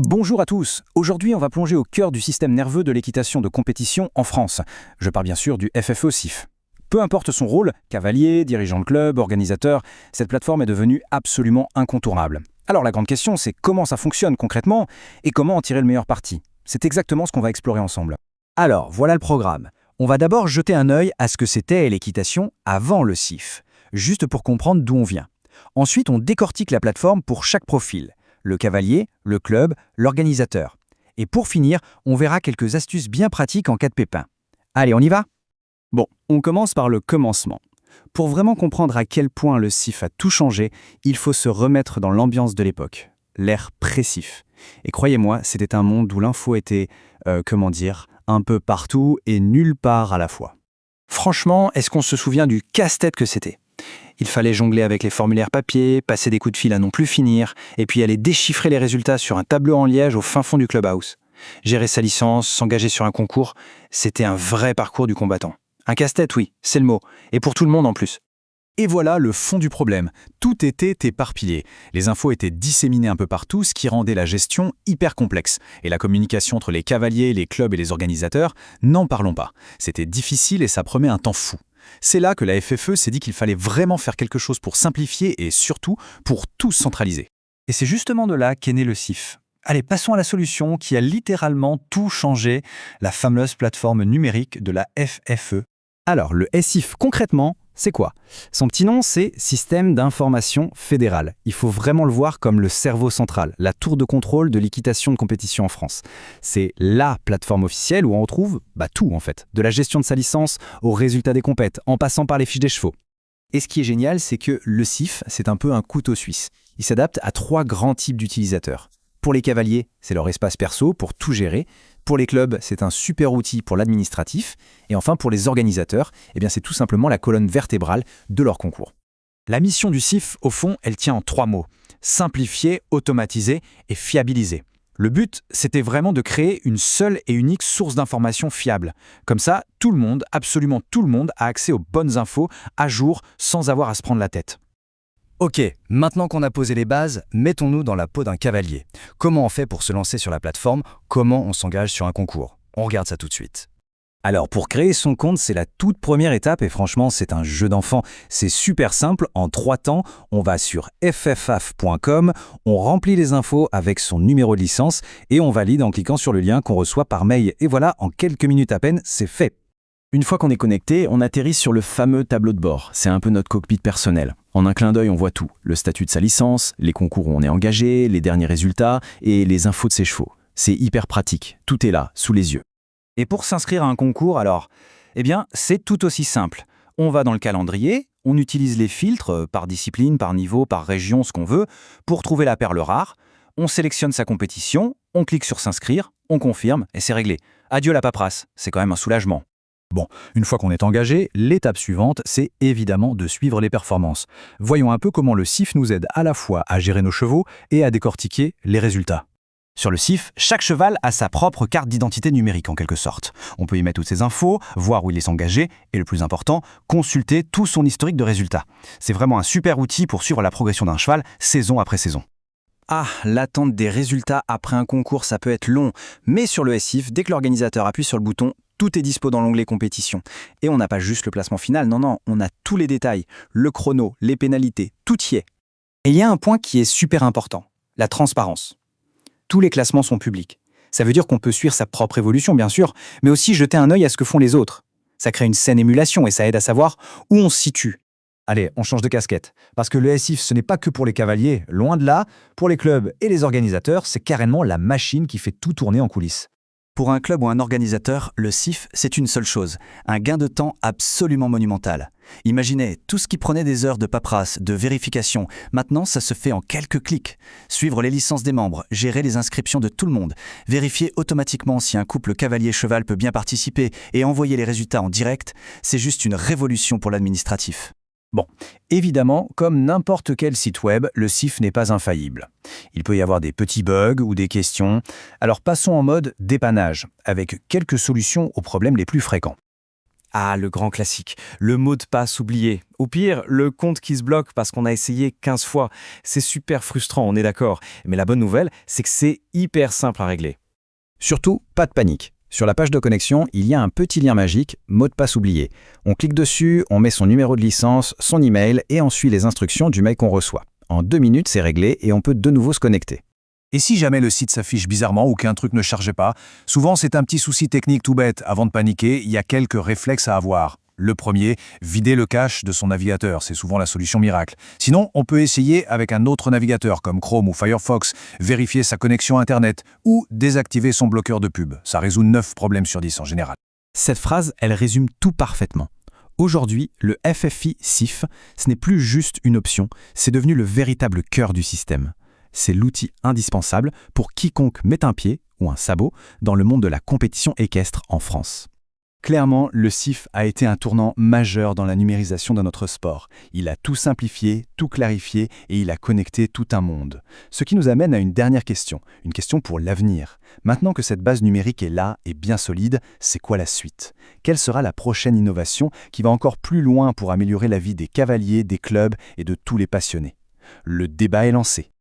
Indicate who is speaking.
Speaker 1: Bonjour à tous. Aujourd'hui, on va plonger au cœur du système nerveux de l'équitation de compétition en France. Je parle bien sûr du FFE-CIF. Peu importe son rôle, cavalier, dirigeant de club, organisateur, cette plateforme est devenue absolument incontournable. Alors la grande question, c'est comment ça fonctionne concrètement et comment en tirer le meilleur parti. C'est exactement ce qu'on va explorer ensemble.
Speaker 2: Alors, voilà le programme. On va d'abord jeter un œil à ce que c'était l'équitation avant le CIF, juste pour comprendre d'où on vient. Ensuite, on décortique la plateforme pour chaque profil, le cavalier, le club, l'organisateur. Et pour finir, on verra quelques astuces bien pratiques en cas de pépin. Allez, on y va?
Speaker 1: Bon, on commence par le commencement. Pour vraiment comprendre à quel point le CIF a tout changé, il faut se remettre dans l'ambiance de l'époque, l'ère pré-CIF. Et croyez-moi, c'était un monde où l'info était, un peu partout et nulle part à la fois.
Speaker 2: Franchement, est-ce qu'on se souvient du casse-tête que c'était? Il fallait jongler avec les formulaires papier, passer des coups de fil à non plus finir, et puis aller déchiffrer les résultats sur un tableau en liège au fin fond du clubhouse. Gérer sa licence, s'engager sur un concours, c'était un vrai parcours du combattant. Un casse-tête, oui, c'est le mot, et pour tout le monde en plus.
Speaker 1: Et voilà le fond du problème. Tout était éparpillé. Les infos étaient disséminées un peu partout, ce qui rendait la gestion hyper complexe. Et la communication entre les cavaliers, les clubs et les organisateurs, n'en parlons pas. C'était difficile et ça prenait un temps fou. C'est là que la FFE s'est dit qu'il fallait vraiment faire quelque chose pour simplifier et surtout pour tout centraliser.
Speaker 2: Et c'est justement de là qu'est né le CIF. Allez, passons à la solution qui a littéralement tout changé, la fameuse plateforme numérique de la FFE.
Speaker 1: Alors, le SIF, concrètement, c'est quoi? Son petit nom, c'est Système d'information fédéral. Il faut vraiment le voir comme le cerveau central, la tour de contrôle de l'équitation de compétition en France. C'est la plateforme officielle où on retrouve tout en fait, de la gestion de sa licence aux résultats des compètes, en passant par les fiches des chevaux. Et ce qui est génial, c'est que le CIF, c'est un peu un couteau suisse. Il s'adapte à 3 grands types d'utilisateurs. Pour les cavaliers, c'est leur espace perso pour tout gérer. Pour les clubs, c'est un super outil pour l'administratif. Et enfin, pour les organisateurs, c'est tout simplement la colonne vertébrale de leur concours. La mission du CIF, au fond, elle tient en 3 mots. Simplifier, automatiser et fiabiliser. Le but, c'était vraiment de créer une seule et unique source d'information fiable. Comme ça, tout le monde, absolument tout le monde, a accès aux bonnes infos à jour sans avoir à se prendre la tête.
Speaker 2: Ok, maintenant qu'on a posé les bases, mettons-nous dans la peau d'un cavalier. Comment on fait pour se lancer sur la plateforme? Comment on s'engage sur un concours? On regarde ça tout de suite.
Speaker 1: Alors pour créer son compte, c'est la toute première étape et franchement, c'est un jeu d'enfant. C'est super simple, en 3 temps, on va sur ffaf.com, on remplit les infos avec son numéro de licence et on valide en cliquant sur le lien qu'on reçoit par mail. Et voilà, en quelques minutes à peine, c'est fait. Une fois qu'on est connecté, on atterrit sur le fameux tableau de bord. C'est un peu notre cockpit personnel. En un clin d'œil, on voit tout. Le statut de sa licence, les concours où on est engagé, les derniers résultats et les infos de ses chevaux. C'est hyper pratique. Tout est là, sous les yeux. Et pour s'inscrire à un concours, alors, c'est tout aussi simple. On va dans le calendrier, on utilise les filtres par discipline, par niveau, par région, ce qu'on veut, pour trouver la perle rare. On sélectionne sa compétition, on clique sur s'inscrire, on confirme et c'est réglé. Adieu la paperasse, c'est quand même un soulagement. Bon, une fois qu'on est engagé, l'étape suivante, c'est évidemment de suivre les performances. Voyons un peu comment le CIF nous aide à la fois à gérer nos chevaux et à décortiquer les résultats. Sur le CIF, chaque cheval a sa propre carte d'identité numérique en quelque sorte. On peut y mettre toutes ses infos, voir où il est engagé et le plus important, consulter tout son historique de résultats. C'est vraiment un super outil pour suivre la progression d'un cheval saison après saison. Ah, l'attente des résultats après un concours, ça peut être long, mais sur le SIF, dès que l'organisateur appuie sur le bouton, tout est dispo dans l'onglet compétition. Et on n'a pas juste le classement final, non, on a tous les détails, le chrono, les pénalités, tout y est. Et il y a un point qui est super important, la transparence. Tous les classements sont publics. Ça veut dire qu'on peut suivre sa propre évolution, bien sûr, mais aussi jeter un œil à ce que font les autres. Ça crée une saine émulation et ça aide à savoir où on se situe. Allez, on change de casquette. Parce que le SIF, ce n'est pas que pour les cavaliers, loin de là. Pour les clubs et les organisateurs, c'est carrément la machine qui fait tout tourner en coulisses. Pour un club ou un organisateur, le CIF, c'est une seule chose, un gain de temps absolument monumental. Imaginez, tout ce qui prenait des heures de paperasse, de vérification, maintenant ça se fait en quelques clics. Suivre les licences des membres, gérer les inscriptions de tout le monde, vérifier automatiquement si un couple cavalier-cheval peut bien participer et envoyer les résultats en direct, c'est juste une révolution pour l'administratif. Bon, évidemment, comme n'importe quel site web, le CIF n'est pas infaillible. Il peut y avoir des petits bugs ou des questions. Alors passons en mode dépannage, avec quelques solutions aux problèmes les plus fréquents. Ah, le grand classique. Le mot de passe oublié. Au pire, le compte qui se bloque parce qu'on a essayé 15 fois. C'est super frustrant, on est d'accord. Mais la bonne nouvelle, c'est que c'est hyper simple à régler.
Speaker 3: Surtout, pas de panique. Sur la page de connexion, il y a un petit lien magique, mot de passe oublié. On clique dessus, on met son numéro de licence, son email et on suit les instructions du mail qu'on reçoit. En 2 minutes, c'est réglé et on peut de nouveau se connecter.
Speaker 4: Et si jamais le site s'affiche bizarrement ou qu'un truc ne chargeait pas, souvent c'est un petit souci technique tout bête. Avant de paniquer, il y a quelques réflexes à avoir. Le premier, vider le cache de son navigateur, c'est souvent la solution miracle. Sinon, on peut essayer avec un autre navigateur comme Chrome ou Firefox, vérifier sa connexion Internet ou désactiver son bloqueur de pub. Ça résout 9 problèmes sur 10 en général.
Speaker 5: Cette phrase, elle résume tout parfaitement. Aujourd'hui, le FFI SIF, ce n'est plus juste une option, c'est devenu le véritable cœur du système. C'est l'outil indispensable pour quiconque met un pied, ou un sabot, dans le monde de la compétition équestre en France.
Speaker 2: Clairement, le SIF a été un tournant majeur dans la numérisation de notre sport. Il a tout simplifié, tout clarifié et il a connecté tout un monde. Ce qui nous amène à une dernière question, une question pour l'avenir. Maintenant que cette base numérique est là et bien solide, c'est quoi la suite? Quelle sera la prochaine innovation qui va encore plus loin pour améliorer la vie des cavaliers, des clubs et de tous les passionnés? Le débat est lancé.